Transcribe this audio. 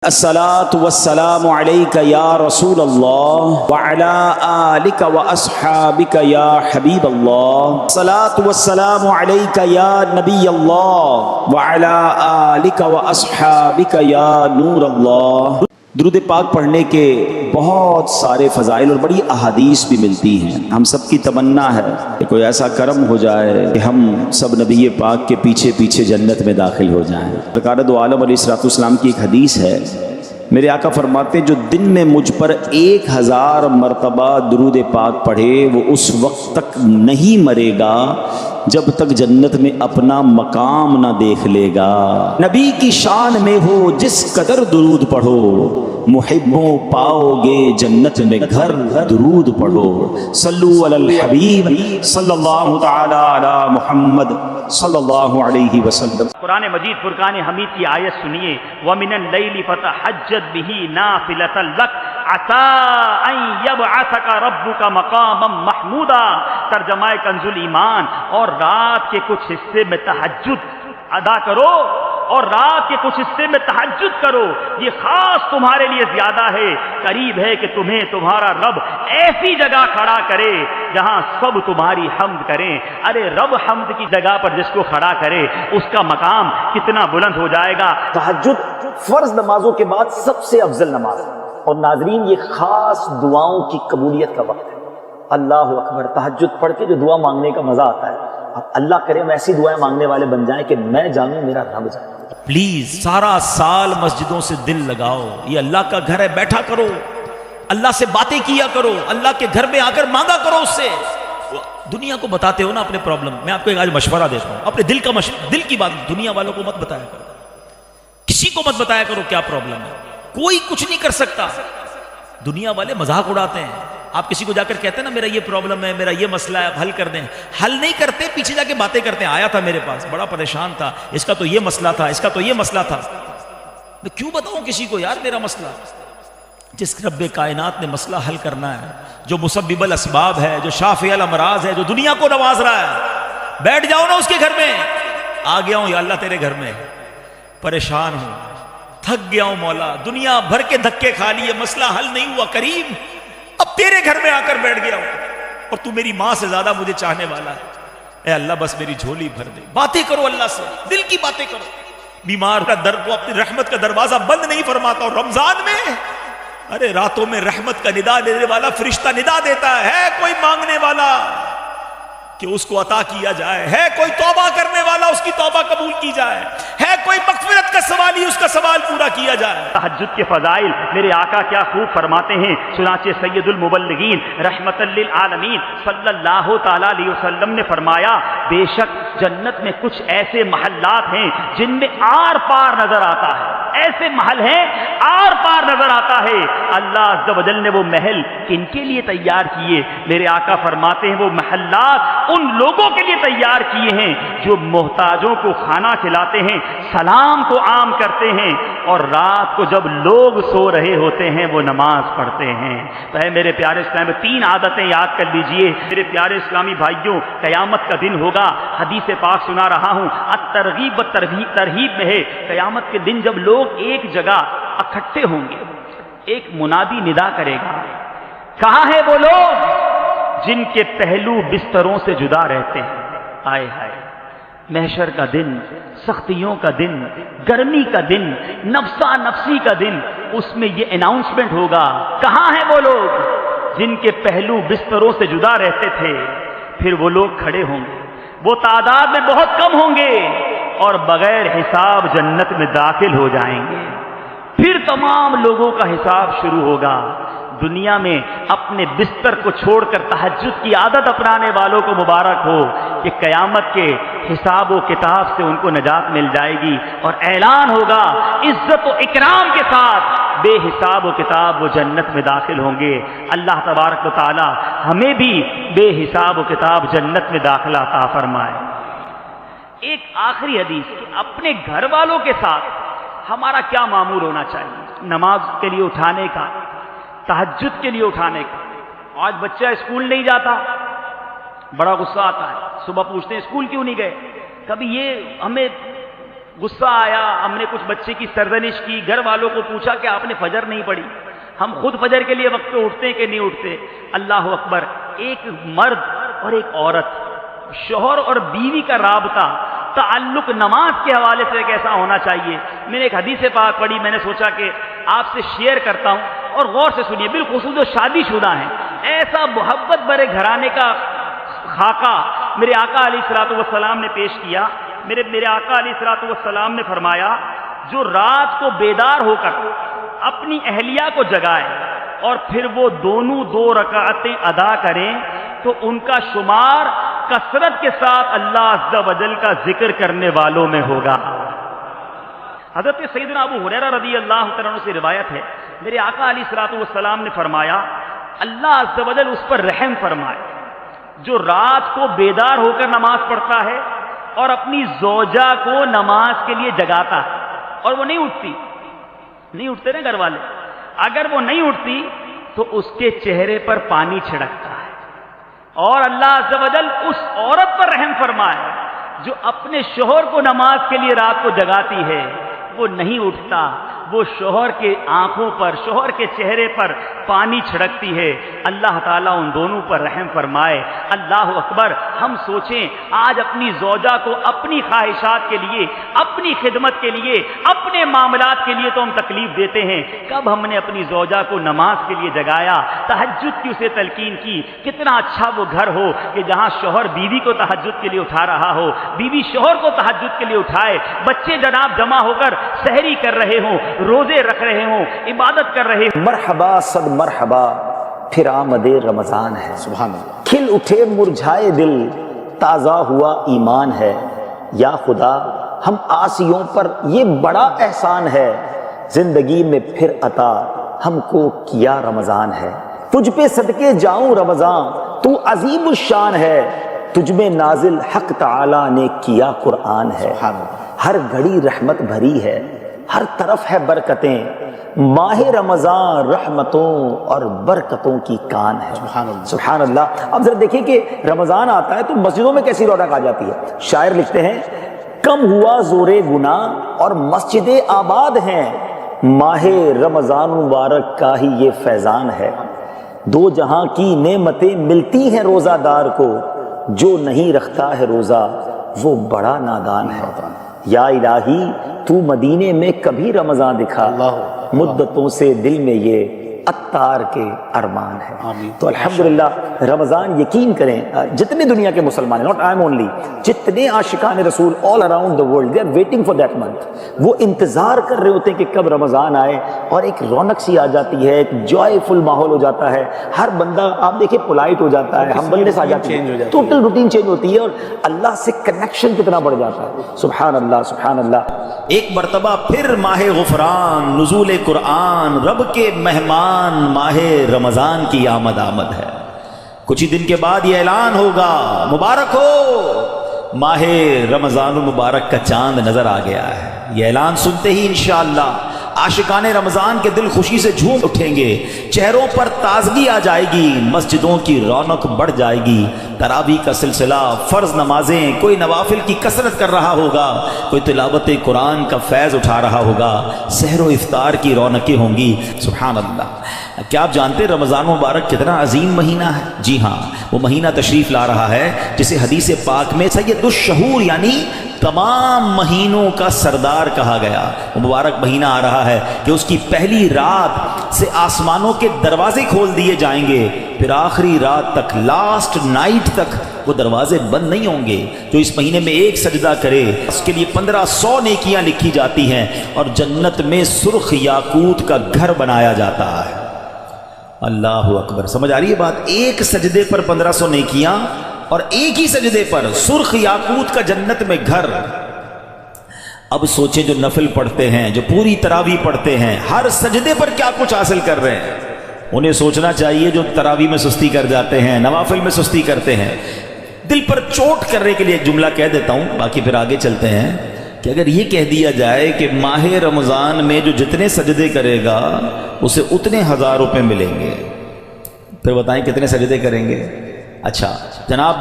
الصلاۃ والسلام علیک یا رسول اللہ وعلی آلک واصحابک یا حبیب اللہ، الصلاۃ والسلام علیک یا نبی اللہ وعلی آلک واصحابک یا نور اللہ۔ درود پاک پڑھنے کے بہت سارے فضائل اور بڑی احادیث بھی ملتی ہیں۔ ہم سب کی تمنا ہے کہ کوئی ایسا کرم ہو جائے کہ ہم سب نبی پاک کے پیچھے پیچھے جنت میں داخل ہو جائیں۔ سرکار دو عالم علیہ الصلوۃ والسلام کی ایک حدیث ہے، میرے آقا فرماتے ہیں جو دن میں مجھ پر 1000 مرتبہ درود پاک پڑھے وہ اس وقت تک نہیں مرے گا جب تک جنت میں اپنا مقام نہ دیکھ لے گا۔ نبی کی شان میں ہو جس قدر درود پڑھو، محبوں پاؤ گے جنت میں گھر، درود پڑھو۔ صلو علی الحبیب صلی اللہ تعالی علی محمد صلی اللہ علیہ وسلم۔ قرآن مجید فرقان حمید کی آیت سنیے، وَمِنَ اللَّيْلِ فَتَحَجَّدْ بِهِ نَافِلَةً لَكَ عَسَىٰ أَن يَبْعَثَكَ رَبُّكَ مَقَامًا مَحْمُودًا۔ ترجمہ کنز الایمان، اور رات کے کچھ حصے میں تہجد ادا کرو، اور رات کے کچھ حصے میں تہجد کرو، یہ خاص تمہارے لیے زیادہ ہے، قریب ہے کہ تمہیں تمہارا رب ایسی جگہ کھڑا کرے جہاں سب تمہاری حمد کریں۔ ارے رب حمد کی جگہ پر جس کو کھڑا کرے اس کا مقام کتنا بلند ہو جائے گا۔ تہجد فرض نمازوں کے بعد سب سے افضل نماز ہے، اور ناظرین یہ خاص دعاؤں کی قبولیت کا وقت ہے۔ اللہ اکبر، تہجد پڑھ کے جو دعا مانگنے کا مزہ آتا ہے، اب اللہ کرے ہم ایسی دعائیں مانگنے والے بن جائیں کہ میں جانوں میرا رب جانے۔ پلیز سارا سال مسجدوں سے دل لگاؤ، یہ اللہ کا گھر ہے، بیٹھا کرو، اللہ سے باتیں کیا کرو، اللہ کے گھر میں آ کر مانگا کرو اس سے۔ دنیا کو بتاتے ہو نا اپنے پرابلم، میں آپ کو ایک آج مشورہ دیتا ہوں، اپنے دل کا دل کی بات دنیا والوں کو مت بتایا کرو، کسی کو مت بتایا کرو کیا پرابلم ہے، کوئی کچھ نہیں کر سکتا۔ دنیا والے مذاق اڑاتے ہیں، آپ کسی کو جا کر کہتے ہیں نا میرا یہ پرابلم ہے، میرا یہ مسئلہ ہے، آپ حل کر دیں، حل نہیں کرتے، پیچھے جا کے باتیں کرتے ہیں، آیا تھا میرے پاس بڑا پریشان تھا، اس کا تو یہ مسئلہ تھا، اس کا تو یہ مسئلہ تھا۔ میں کیوں بتاؤں کسی کو یار میرا مسئلہ؟ جس رب کائنات نے مسئلہ حل کرنا ہے، جو مسبب الاسباب ہے، جو شافع الامراض ہے، جو دنیا کو نواز رہا ہے، بیٹھ جاؤ نا اس کے گھر میں۔ آ گیا ہوں یا اللہ تیرے گھر میں، پریشان ہوں، تھک گیا ہوں مولا، دنیا بھر کے دھکے کھا لیے، مسئلہ حل نہیں ہوا، کریم اب تیرے گھر میں آ کر بیٹھ گیا ہوں، اور تو میری ماں سے زیادہ مجھے چاہنے والا ہے، اے اللہ بس میری جھولی بھر دے۔ باتیں کرو اللہ سے، دل کی باتیں کرو۔ بیمار کا در کو اپنی رحمت کا دروازہ بند نہیں فرماتا، اور رمضان میں ارے راتوں میں رحمت کا ندا دینے والا فرشتہ ندا دیتا ہے کوئی مانگنے والا کہ اس کو عطا کیا جائے، ہے کوئی توبہ کرنے والا اس کی توبہ قبول کی جائے، ہے کوئی مغفرت کا سوالی اس کا سوال پورا کیا جائے۔ تہجد کے فضائل میرے آقا کیا خوب فرماتے ہیں، چنانچہ سید المبلغین رحمت للعالمین صلی اللہ تعالی علیہ وسلم نے فرمایا، بے شک جنت میں کچھ ایسے محلات ہیں جن میں آر پار نظر آتا ہے، ایسے محل ہیں آر پار نظر آتا ہے۔ اللہ عز و جل نے وہ محل کن کے لیے تیار کیے؟ میرے آقا فرماتے ہیں وہ محلات ان لوگوں کے لیے تیار کیے ہیں جو محتاجوں کو کھانا کھلاتے ہیں، سلام کو عام کرتے ہیں، اور رات کو جب لوگ سو رہے ہوتے ہیں وہ نماز پڑھتے ہیں۔ تو اے میرے پیارے اسلام میں 3 عادتیں یاد کر لیجئے میرے پیارے اسلامی بھائیوں، قیامت کا دن ہوگا، حدیث پاک سنا رہا ہوں، الترغیب و ترہیب میں ہے، قیامت کے دن جب لوگ ایک جگہ اکٹھے ہوں گے، ایک منادی ندا کرے گا، کہاں ہے وہ لوگ جن کے پہلو بستروں سے جدا رہتے ہیں؟ آئے ہائے، محشر کا دن، سختیوں کا دن، گرمی کا دن، نفسا نفسی کا دن، اس میں یہ اناؤنسمنٹ ہوگا، کہاں ہیں وہ لوگ جن کے پہلو بستروں سے جدا رہتے تھے؟ پھر وہ لوگ کھڑے ہوں گے، وہ تعداد میں بہت کم ہوں گے، اور بغیر حساب جنت میں داخل ہو جائیں گے۔ پھر تمام لوگوں کا حساب شروع ہوگا۔ دنیا میں اپنے بستر کو چھوڑ کر تہجد کی عادت اپنانے والوں کو مبارک ہو کہ قیامت کے حساب و کتاب سے ان کو نجات مل جائے گی، اور اعلان ہوگا عزت و اکرام کے ساتھ بے حساب و کتاب وہ جنت میں داخل ہوں گے۔ اللہ تبارک و تعالی ہمیں بھی بے حساب و کتاب جنت میں داخلہ عطا فرمائے۔ ایک آخری حدیث کہ اپنے گھر والوں کے ساتھ ہمارا کیا معمول ہونا چاہیے نماز کے لیے اٹھانے کا، تہجد کے لیے اٹھانے کا۔ آج بچہ اسکول نہیں جاتا، بڑا غصہ آتا ہے، صبح پوچھتے ہیں اسکول کیوں نہیں گئے؟ کبھی یہ ہمیں غصہ آیا، ہم نے کچھ بچے کی سرزنش کی، گھر والوں کو پوچھا کہ آپ نے فجر نہیں پڑھی؟ ہم خود فجر کے لیے وقت پہ اٹھتے ہیں کہ نہیں اٹھتے؟ اللہ اکبر! ایک مرد اور ایک عورت، شوہر اور بیوی کا رابطہ، تعلق نماز کے حوالے سے کیسا ہونا چاہیے؟ میں نے ایک حدیث پاک پڑھی، میں نے سوچا کہ آپ سے شیئر کرتا ہوں اور غور سے سنیے، بالخصوص جو شادی شدہ ہیں۔ ایسا محبت بھرے گھرانے کا خاکہ میرے آقا علیہ الصلوۃ والسلام نے پیش کیا۔ میرے آقا علیہ الصلوۃ والسلام نے فرمایا، جو رات کو بیدار ہو کر اپنی اہلیہ کو جگائے اور پھر وہ دونوں 2 رکعتیں ادا کریں تو ان کا شمار کثرت کے ساتھ اللہ عز و جل کا ذکر کرنے والوں میں ہوگا۔ حضرت سیدنا ابو ہریرہ رضی اللہ تعالیٰ عنہ سے روایت ہے، میرے آقا علیہ الصلوۃ والسلام نے فرمایا، اللہ عز و جل اس پر رحم فرمائے جو رات کو بیدار ہو کر نماز پڑھتا ہے اور اپنی زوجہ کو نماز کے لیے جگاتا ہے اور وہ نہیں اٹھتے نا گھر والے، اگر وہ نہیں اٹھتی تو اس کے چہرے پر پانی چھڑکتا ہے۔ اور اللہ عز و جل اس عورت پر رحم فرمائے جو اپنے شوہر کو نماز کے لیے رات کو جگاتی ہے، وہ نہیں اٹھتا، وہ شوہر کے آنکھوں پر، شوہر کے چہرے پر پانی چھڑکتی ہے۔ اللہ تعالیٰ ان دونوں پر رحم فرمائے۔ اللہ اکبر! ہم سوچیں، آج اپنی زوجہ کو اپنی خواہشات کے لیے، اپنی خدمت کے لیے، اپنے معاملات کے لیے تو ہم تکلیف دیتے ہیں، کب ہم نے اپنی زوجہ کو نماز کے لیے جگایا، تہجد کی اسے تلقین کی؟ کتنا اچھا وہ گھر ہو کہ جہاں شوہر بیوی کو تہجد کے لیے اٹھا رہا ہو، بیوی شوہر کو تہجد کے لیے اٹھائے، بچے جناب جمع ہو کر سحری کر رہے ہوں، روزے رکھ رہے ہوں، عبادت کر رہے ہوں۔ مرحبا صد مرحبا، پھر آمد رمضان ہے، سبحان اللہ۔ کھل اٹھے مرجھائے دل، تازہ ہوا ایمان ہے۔ یا خدا، ہم عاصیوں پر یہ بڑا احسان ہے، زندگی میں پھر عطا ہم کو کیا رمضان ہے۔ تجھ پہ صدقے جاؤں رمضان، تو عظیم الشان ہے، تجھ میں نازل حق تعالی نے کیا قرآن ہے۔ ہر گھڑی رحمت بھری ہے، ہر طرف ہے برکتیں، ماہ رمضان رحمتوں اور برکتوں کی کان ہے۔ سبحان اللہ۔ اب ذرا دیکھیں کہ رمضان آتا ہے تو مسجدوں میں کیسی رونق آ جاتی ہے۔ شاعر لکھتے ہیں، کم ہوا زور گناہ اور مسجدیں آباد ہیں، ماہ رمضان مبارک کا ہی یہ فیضان ہے۔ 2 جہاں کی نعمتیں ملتی ہیں روزہ دار کو، جو نہیں رکھتا ہے روزہ وہ بڑا نادان ہے۔ یا الہی، تو مدینے میں کبھی رمضان دکھا، مدتوں سے دل میں یہ عطار کے ارمان ہے۔ تو الحمدللہ رمضان یقین کریں، جتنے دنیا کے مسلمان ہیں، ناٹ آئی ایم اونلی، جتنے عاشقان رسول all around the world, they are waiting for that month. وہ انتظار کر رہے ہوتے ہیں کہ کب رمضان آئے، اور ایک رونق سی آ جاتی ہے، ایک جوائے فل ماحول ہو جاتا ہے، ہر بندہ آپ دیکھیں پولائٹ ہو جاتا ہے، ہمبلنس آ جاتی ہے، ٹوٹل روٹین چینج ہوتی ہے، اور اللہ سے کنیکشن کتنا بڑھ جاتا ہے۔ سبحان اللہ، سبحان اللہ۔ ایک مرتبہ پھر ماہ غفران، نزول قرآن، رب کے مہمان ماہ رمضان کی آمد ہے۔ کچھ ہی دن کے بعد یہ اعلان ہوگا، مبارک ہو، ماہ رمضان المبارک کا چاند نظر آ گیا ہے۔ یہ اعلان سنتے ہی انشاءاللہ عاشقان رمضان کے دل خوشی سے جھوم اٹھیں گے، چہروں پر تازگی آ جائے گی، مسجدوں کی رونق بڑھ جائے گی، تراویح کا سلسلہ، فرض نمازیں، کوئی نوافل کی کثرت کر رہا ہوگا، کوئی تلاوت قرآن کا فیض اٹھا رہا ہوگا، سحر و افطار کی رونقیں ہوں گی۔ سبحان اللہ۔ کیا آپ جانتے رمضان مبارک کتنا عظیم مہینہ ہے؟ جی ہاں، وہ مہینہ تشریف لا رہا ہے جسے حدیث پاک میں سید الشہور یعنی تمام مہینوں کا سردار کہا گیا۔ وہ مبارک مہینہ آ رہا ہے کہ اس کی پہلی رات سے آسمانوں کے دروازے کھول دیے جائیں گے، پھر آخری رات تک، لاسٹ نائٹ تک وہ دروازے بند نہیں ہوں گے۔ جو اس مہینے میں ایک سجدہ کرے اس کے لیے 1500 نیکیاں لکھی جاتی ہیں، اور جنت میں سرخ یاقوت کا گھر بنایا جاتا ہے۔ اللہ اکبر۔ سمجھ آ رہی ہے بات؟ ایک سجدے پر 1500 نیکیاں، اور ایک ہی سجدے پر سرخ یاقوت کا جنت میں گھر۔ اب سوچیں جو نفل پڑھتے ہیں، جو پوری تراویح پڑھتے ہیں، ہر سجدے پر کیا کچھ حاصل کر رہے ہیں۔ انہیں سوچنا چاہیے جو تراویح میں سستی کر جاتے ہیں، نوافل میں سستی کرتے ہیں۔ دل پر چوٹ کرنے کے لیے ایک جملہ کہہ دیتا ہوں، باقی پھر آگے چلتے ہیں، کہ اگر یہ کہہ دیا جائے کہ ماہ رمضان میں جو جتنے سجدے کرے گا اسے اتنے 1000 روپے ملیں گے، پھر بتائیں کتنے سجدے کریں گے؟ اچھا جناب،